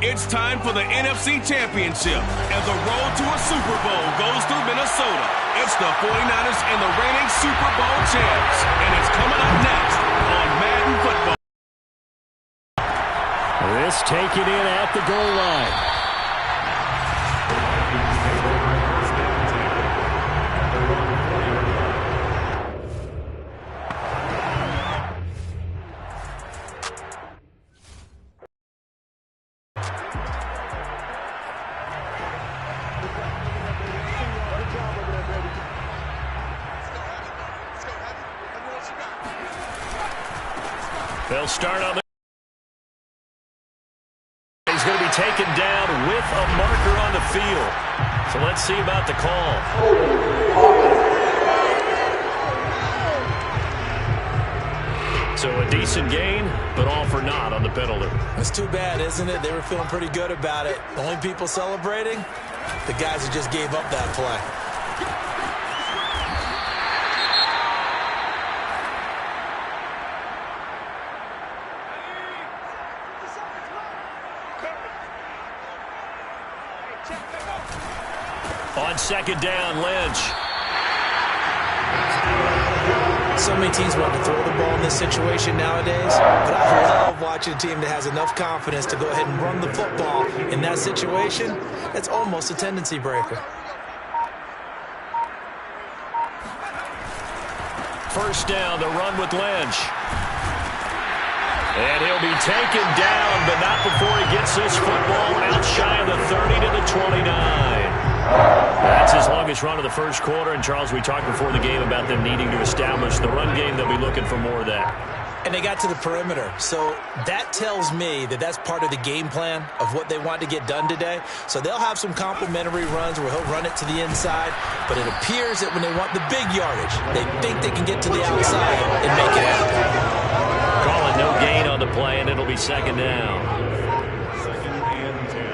It's time for the NFC Championship as the road to a Super Bowl goes through Minnesota. It's the 49ers and the reigning Super Bowl champs, and it's coming up next on Madden Football. This taken in at the goal line. They'll start on the... He's going to be taken down with a marker on the field. So let's see about the call. So a decent gain, but all for naught on the penalty. It's too bad, isn't it? They were feeling pretty good about it. The only people celebrating, the guys who just gave up that play. On second down, Lynch. So many teams want to throw the ball in this situation nowadays, but I love watching a team that has enough confidence to go ahead and run the football. In that situation, that's almost a tendency breaker. First down, the run with Lynch. And he'll be taken down, but not before he gets this football out shy of the 30 to the 29. That's his longest run of the first quarter. And, Charles, we talked before the game about them needing to establish the run game. They'll be looking for more of that. And they got to the perimeter. So that tells me that that's part of the game plan of what they want to get done today. So they'll have some complementary runs where he'll run it to the inside. But it appears that when they want the big yardage, they think they can get to the outside and make it happen. Calling no gain on the play, and it'll be second down. Second and 10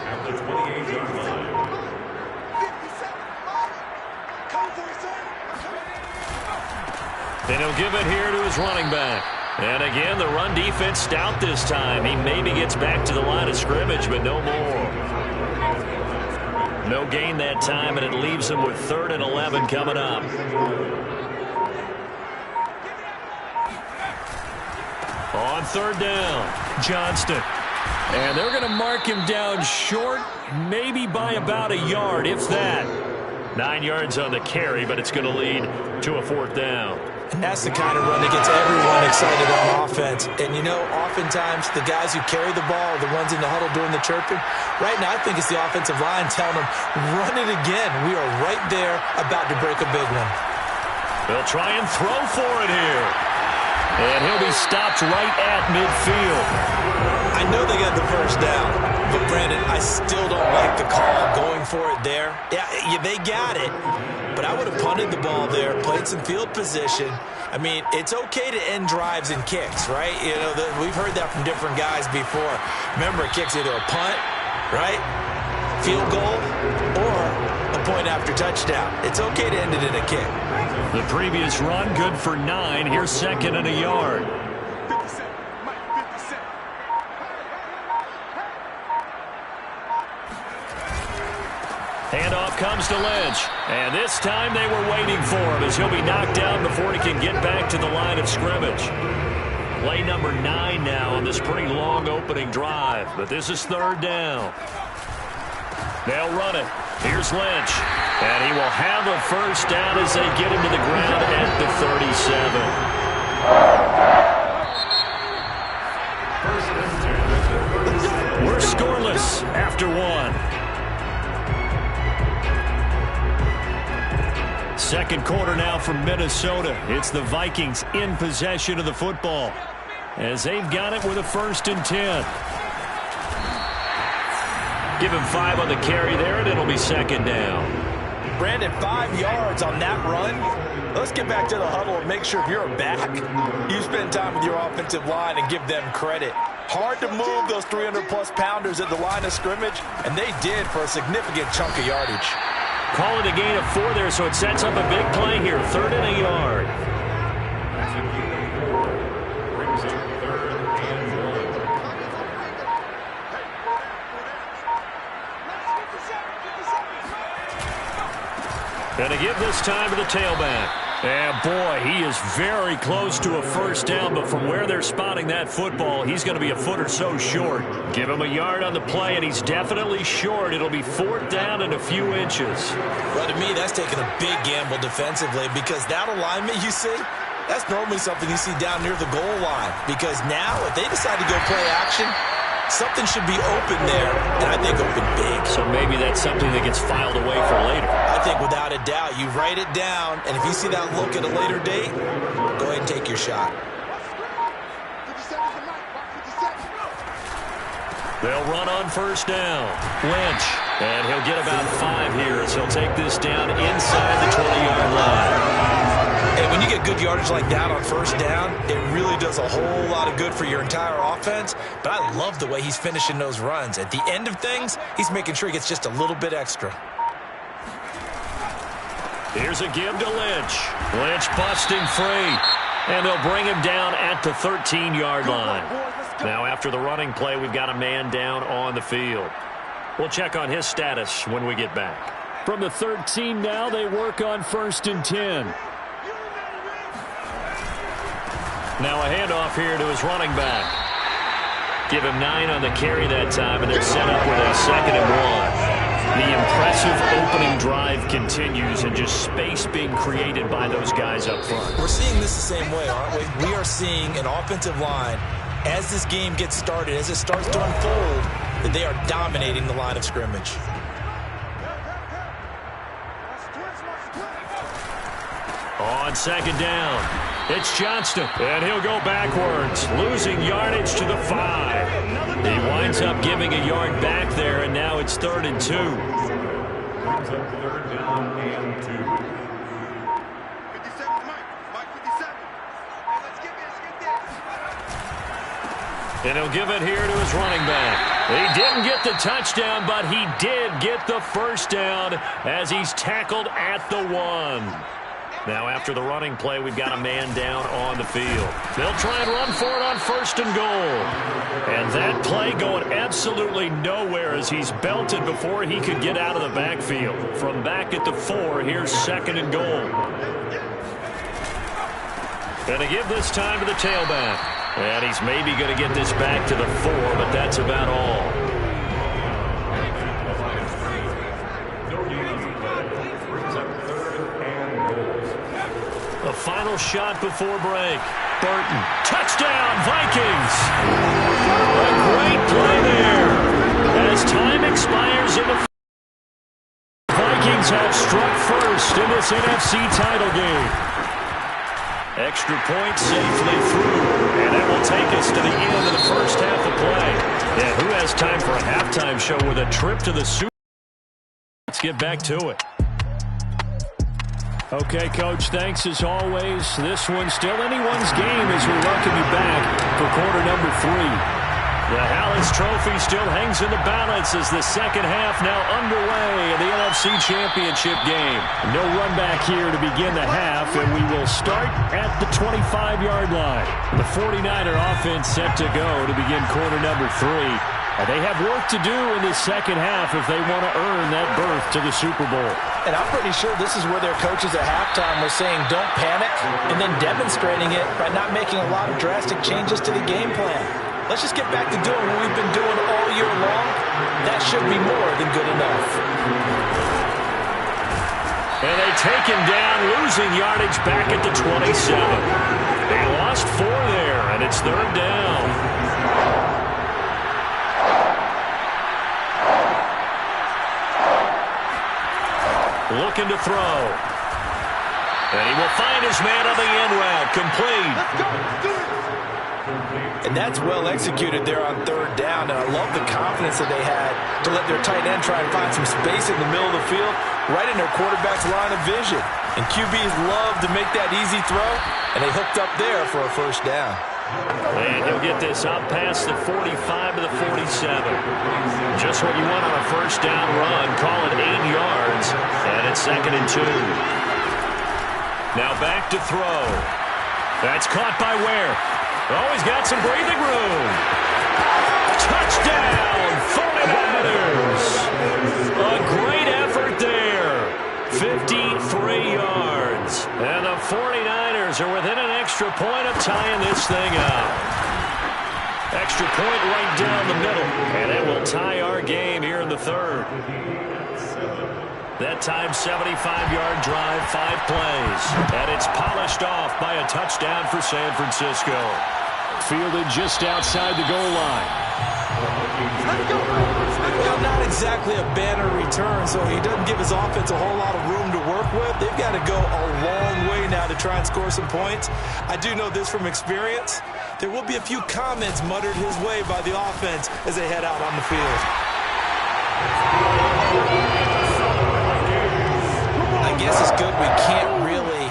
at the 28-yard line. And he'll give it here to his running back. And again, the run defense stout this time. He maybe gets back to the line of scrimmage, but no more. No gain that time, and it leaves him with 3rd and 11 coming up. On third down, Johnston. And they're going to mark him down short, maybe by about a yard, if that. 9 yards on the carry, but it's going to lead to a 4th down. And that's the kind of run that gets everyone excited on offense. And, you know, oftentimes the guys who carry the ball are the ones in the huddle doing the chirping. Right now, I think it's the offensive line telling them, run it again. We are right there about to break a big one. They'll try and throw for it here. And he'll be stopped right at midfield. I know they got the first down, but Brandon, I still don't like the call going for it there. Yeah, they got it, but I would have punted the ball there, played some field position. I mean, it's okay to end drives and kicks, right? You know, we've heard that from different guys before. Remember, a kick's either a punt, right, field goal, or a point after touchdown. It's okay to end it in a kick. The previous run, good for 9. Here's 2nd and a yard. Handoff comes to Lynch. And this time they were waiting for him as he'll be knocked down before he can get back to the line of scrimmage. Play number 9 now on this pretty long opening drive. But this is 3rd down. They'll run it. Here's Lynch. And he will have a first down as they get him to the ground at the 37. We're scoreless after 1. Second quarter now from Minnesota. It's the Vikings in possession of the football as they've got it with a 1st and 10. Give him 5 on the carry there, and it'll be 2nd down. Brandon, 5 yards on that run. Let's get back to the huddle and make sure if you're a back, you spend time with your offensive line and give them credit. Hard to move those 300-plus pounders at the line of scrimmage, and they did for a significant chunk of yardage. Call it a gain of 4 there, so it sets up a big play here. 3rd and a yard. Brings up 3rd and 1. Going to give this time to the tailback. And boy, he is very close to a first down, but from where they're spotting that football, he's going to be a foot or so short. Give him a yard on the play, and he's definitely short. It'll be 4th down and a few inches. Well, to me, that's taking a big gamble defensively, because that alignment you see, that's normally something you see down near the goal line. Because now, if they decide to go play action, something should be open there, and I think open big. So maybe that's something that gets filed away for later. I think without a doubt, you write it down, and if you see that look at a later date, go ahead and take your shot. They'll run on first down. Lynch, and he'll get about 5 here as he'll take this down inside the 20-yard line. And when you get good yardage like that on first down, it really does a whole lot of good for your entire offense. But I love the way he's finishing those runs. At the end of things, he's making sure he gets just a little bit extra. Here's a give to Lynch. Lynch busting free. And they'll bring him down at the 13-yard line. Now after the running play, we've got a man down on the field. We'll check on his status when we get back. From the 13 now, they work on 1st and 10. Now a handoff here to his running back. Give him 9 on the carry that time, and then set up with a 2nd and 1. The impressive opening drive continues, and just space being created by those guys up front. We're seeing this the same way, aren't we? We are seeing an offensive line, as this game gets started, as it starts to unfold, that they are dominating the line of scrimmage. On 2nd down, it's Johnston, and he'll go backwards, losing yardage to the 5. He winds up giving a yard back there, and now it's 3rd and 2. Brings up 3rd down and 2. 57, Mike 57. Hey, let's get this. And he'll give it here to his running back. He didn't get the touchdown, but he did get the first down as he's tackled at the 1. Now after the running play, we've got a man down on the field. They'll try and run for it on 1st and goal. And that play going absolutely nowhere as he's belted before he could get out of the backfield. From back at the 4, here's 2nd and goal. Going to give this time to the tailback. And he's maybe going to get this back to the 4, but that's about all. A final shot before break. Burton, touchdown, Vikings! A great play there. As time expires in the Vikings have struck first in this NFC title game. Extra point safely through, and that will take us to the end of the first half of play. Yeah, who has time for a halftime show with a trip to the Super Bowl? Let's get back to it. Okay, Coach, thanks as always. This one's still anyone's game as we welcome you back for quarter number 3. The Hallis Trophy still hangs in the balance as the second half now underway in the NFC Championship game. No run back here to begin the half, and we will start at the 25-yard line. The 49er offense set to go to begin quarter number 3. And they have work to do in the second half if they want to earn that berth to the Super Bowl. And I'm pretty sure this is where their coaches at halftime were saying don't panic, and then demonstrating it by not making a lot of drastic changes to the game plan. Let's just get back to doing what we've been doing all year long. That should be more than good enough. And they take him down, losing yardage back at the 27. They lost 4 there, and it's 3rd down. Looking to throw. And he will find his man on the end route. Complete. And that's well executed there on 3rd down. And I love the confidence that they had to let their tight end try and find some space in the middle of the field, right in their quarterback's line of vision. And QBs love to make that easy throw, and they hooked up there for a first down. And he'll get this up past the 45 to the 47. Just what you want on a first down run. Call it 8 yards. And it's 2nd and 2. Now back to throw. That's caught by Ware. Oh, he's got some breathing room. Touchdown, 49ers. A great effort there. 53 tying this thing up. Extra point right down the middle. And it will tie our game here in the third. That time, 75-yard drive, 5 plays. And it's polished off by a touchdown for San Francisco. Fielded just outside the goal line. Well, not exactly a banner return, so he doesn't give his offense a whole lot of room to work with. They've got to go a long way now to try and score some points. I do know this from experience. There will be a few comments muttered his way by the offense as they head out on the field. I guess it's good we can't really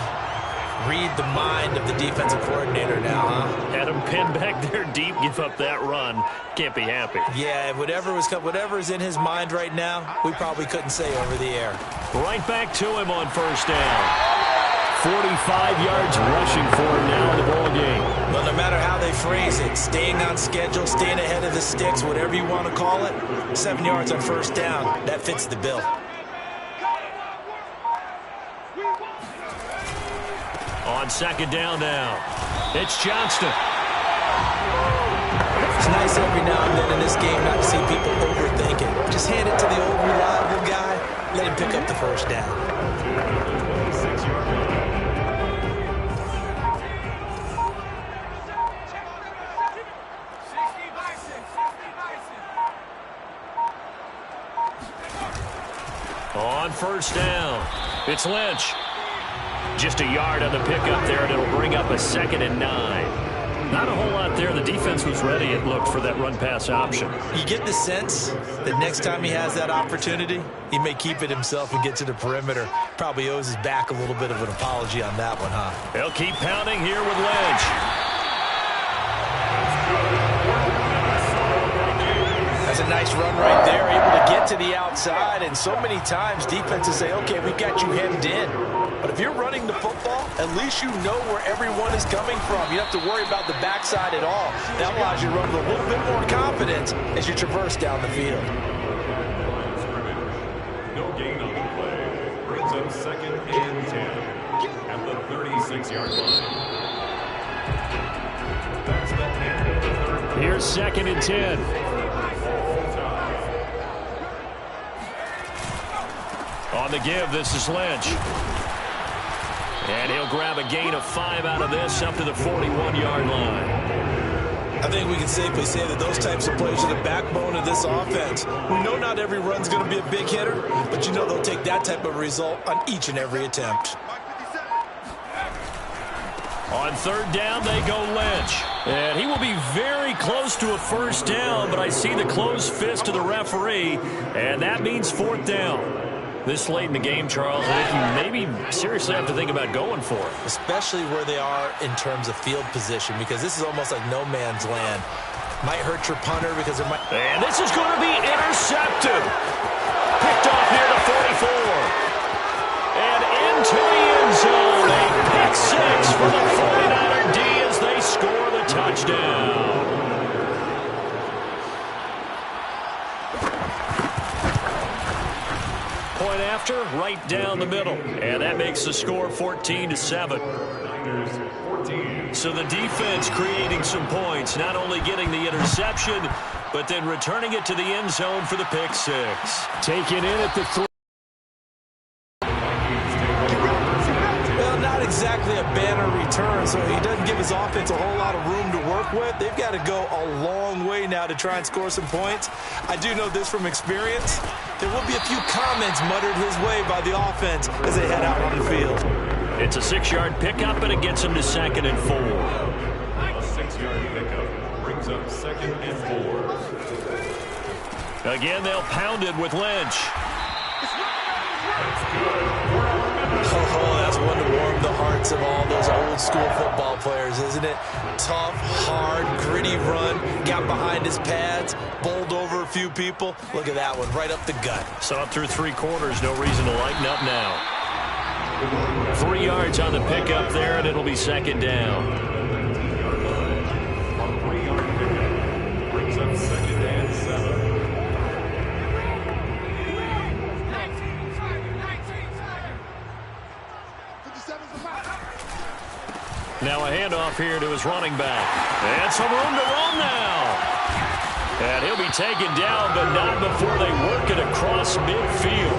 read the mind of the defensive coordinator now, huh? Had him pinned back there deep, give up that run. Can't be happy. Yeah, whatever's in his mind right now, we probably couldn't say over the air. Right back to him on first down. 45 yards rushing for him now in the ball game. Well, no matter how they phrase it, staying on schedule, staying ahead of the sticks, whatever you want to call it, 7 yards on first down, that fits the bill. On second down now, it's Johnston. It's nice every now and then in this game not to see people overthink it. Just hand it to the old reliable guy, let him pick up the first down. On first down, it's Lynch. Just a yard on the pickup there, and it'll bring up a 2nd and 9. Not a whole lot there. The defense was ready, it looked, for that run-pass option. You get the sense that next time he has that opportunity, he may keep it himself and get to the perimeter. Probably owes his back a little bit of an apology on that one, huh? They'll keep pounding here with Lynch. That's a nice run right there, able to get to the outside, and so many times defenses say, okay, we've got you hemmed in. But if you're running the football, at least you know where everyone is coming from. You don't have to worry about the backside at all. That allows you to run with a little bit more confidence as you traverse down the field. No gain on the play. Brings up 2nd and 10 at the 36-yard line. That's the end of the third. Here's 2nd and 10. On the give, this is Lynch. And he'll grab a gain of 5 out of this up to the 41-yard line. I think we can safely say that those types of plays are the backbone of this offense. We know not every run's going to be a big hitter, but you know they'll take that type of result on each and every attempt. On third down, they go Lynch. And he will be very close to a first down, but I see the closed fist of the referee, and that means 4th down. This late in the game, Charles, I think you maybe seriously have to think about going for it. Especially where they are in terms of field position, because this is almost like no man's land. Might hurt your punter because it might... And this is going to be intercepted. Picked off near the 44. And into the end zone. A pick 6 for the 49er D as they score the touchdown. Point after, right down the middle. And that makes the score 14-7. So the defense creating some points, not only getting the interception, but then returning it to the end zone for the pick 6. Taken in at the 3. Well, not exactly a banner return, so he doesn't give his offense a whole lot of room to work with. They've got to go a long way now to try and score some points. I do know this from experience. There will be a few comments muttered his way by the offense as they head out on the field. It's a 6-yard pickup, and it gets him to 2nd and 4. A 6-yard pickup brings up 2nd and 4. Again, they'll pound it with Lynch. Oh, that's one to warm the hearts of all those old school football players, isn't it? Tough, hard, gritty run, got behind his pads, bowled over a few people. Look at that one, right up the gut. So up through 3 quarters, no reason to lighten up now. 3 yards on the pickup there, and it'll be 2nd down. A 3-yard pickup brings up 2nd and 7. Now a handoff here to his running back. And some room to run now. And he'll be taken down, but not before they work it across midfield.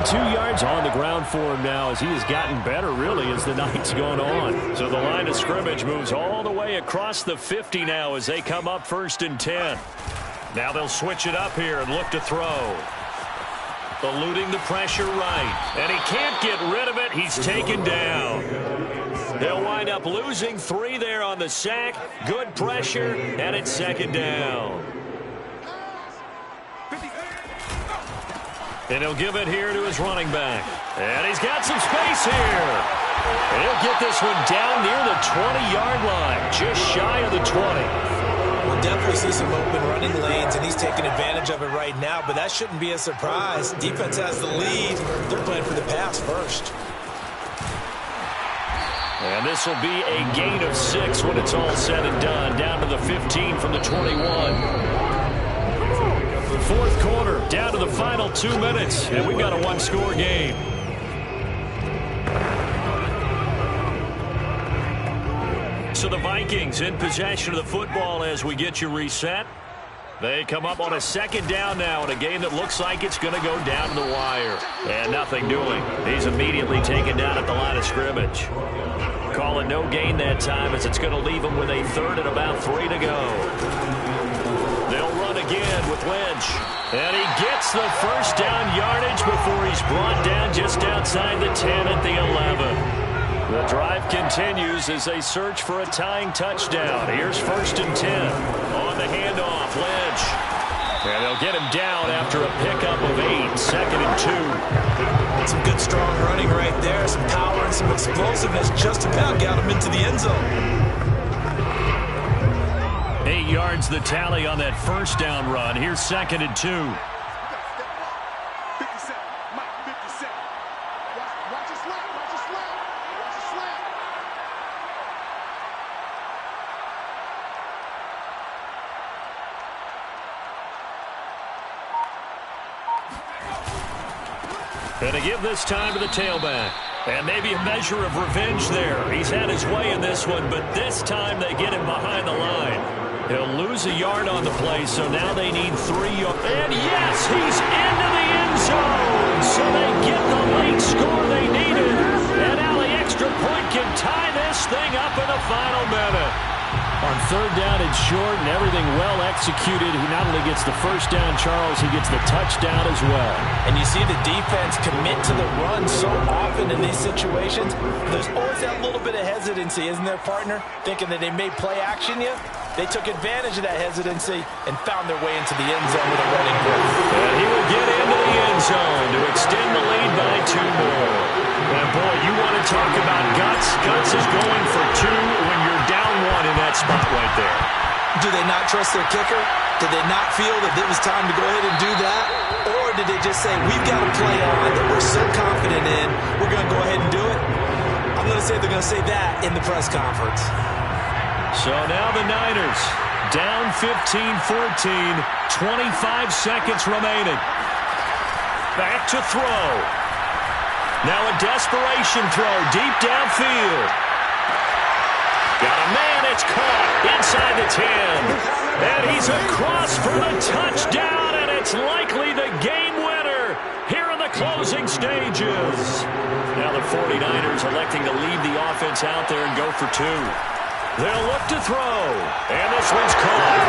82 yards on the ground for him now as he has gotten better, really, as the night's gone on. So the line of scrimmage moves all the way across the 50 now as they come up 1st and 10. Now they'll switch it up here and look to throw. Eluding the pressure right. And he can't get rid of it. He's taken down. They'll wind up losing 3 there on the sack. Good pressure, and it's 2nd down. And he'll give it here to his running back. And he's got some space here. And he'll get this one down near the 20-yard line, just shy of the 20. We'll definitely see some open running lanes, and he's taking advantage of it right now, but that shouldn't be a surprise. Defense has the lead. They're playing for the pass first. And this will be a gain of 6 when it's all said and done. Down to the 15 from the 21. 4th quarter, down to the final 2 minutes. And we've got a 1-score game. So the Vikings in possession of the football as we get you reset. They come up on a 2nd down now in a game that looks like it's going to go down to the wire. And nothing doing. He's immediately taken down at the line of scrimmage. Call it no gain that time as it's going to leave him with a 3rd and about 3 to go. They'll run again with Lynch. And he gets the 1st down yardage before he's brought down just outside the 10 at the 11. The drive continues as they search for a tying touchdown. Here's 1st and 10. On the handoff, Lynch. And they'll get him down after a pickup of 8. 2nd and 2. Some good strong running right there. Some power and some explosiveness. Just about got him into the end zone. 8 yards the tally on that 1st down run. Here's 2nd and 2. 57. Mike, 57. Watch the slant. Watch the slant. Watch the slant. And to give this time to the tailback. And maybe a measure of revenge there. He's had his way in this one, but this time they get him behind the line. He'll lose a yard on the play, so now they need 3 yards. And yes, he's into the end zone. So they get the late score they needed. And now the extra point can tie this thing up in the final minute. On 3rd down and short and everything well executed, he not only gets the 1st down, Charles, he gets the touchdown as well. And you see the defense commit to the run so often in these situations. There's always that little bit of hesitancy, isn't there, partner? Thinking that they may play action you. They took advantage of that hesitancy and found their way into the end zone with a running play. And he will get into the end zone to extend the lead by 2 more. And, boy, you want to talk about guts. Guts is going for 2 when you're down 1 in that spot right there. Do they not trust their kicker? Did they not feel that it was time to go ahead and do that? Or did they just say, we've got a play on that we're so confident in, we're going to go ahead and do it? I'm going to say they're going to say that in the press conference. So now the Niners down 15-14, 25 seconds remaining. Back to throw. Now a desperation throw deep downfield. Got a man, it's caught inside the 10. And he's across for the touchdown, and it's likely the game winner here in the closing stages. Now the 49ers electing to leave the offense out there and go for 2. They'll look to throw, and this one's caught.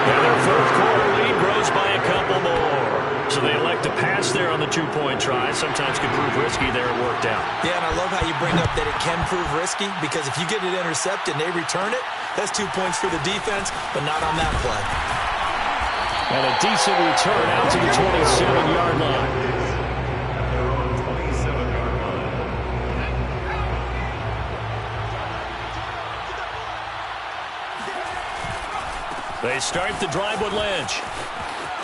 And their 4th quarter lead grows by a couple more. So they elect to pass there on the 2-point try. Sometimes can prove risky there. It worked out. Yeah, and I love how you bring up that it can prove risky, because if you get it intercepted and they return it, that's 2 points for the defense, but not on that play. And a decent return out to the 27-yard line. They start the drive with Lynch.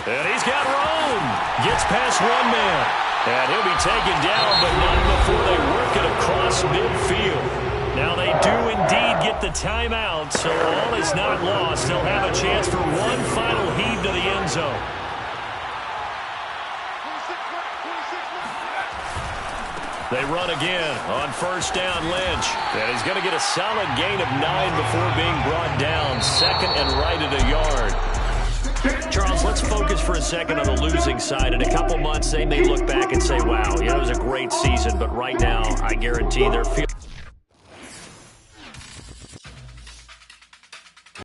And he's got room. Gets past 1 man. And he'll be taken down, but not before they work it across midfield. Now they do indeed get the timeout, so all is not lost. They'll have a chance for one final heave to the end zone. They run again on first down, Lynch. And he's going to get a solid gain of 9 before being brought down. Second and right at a yard. Charles, let's focus for a second on the losing side. In a couple months, they may look back and say, wow, it was a great season. But right now, I guarantee they're feeling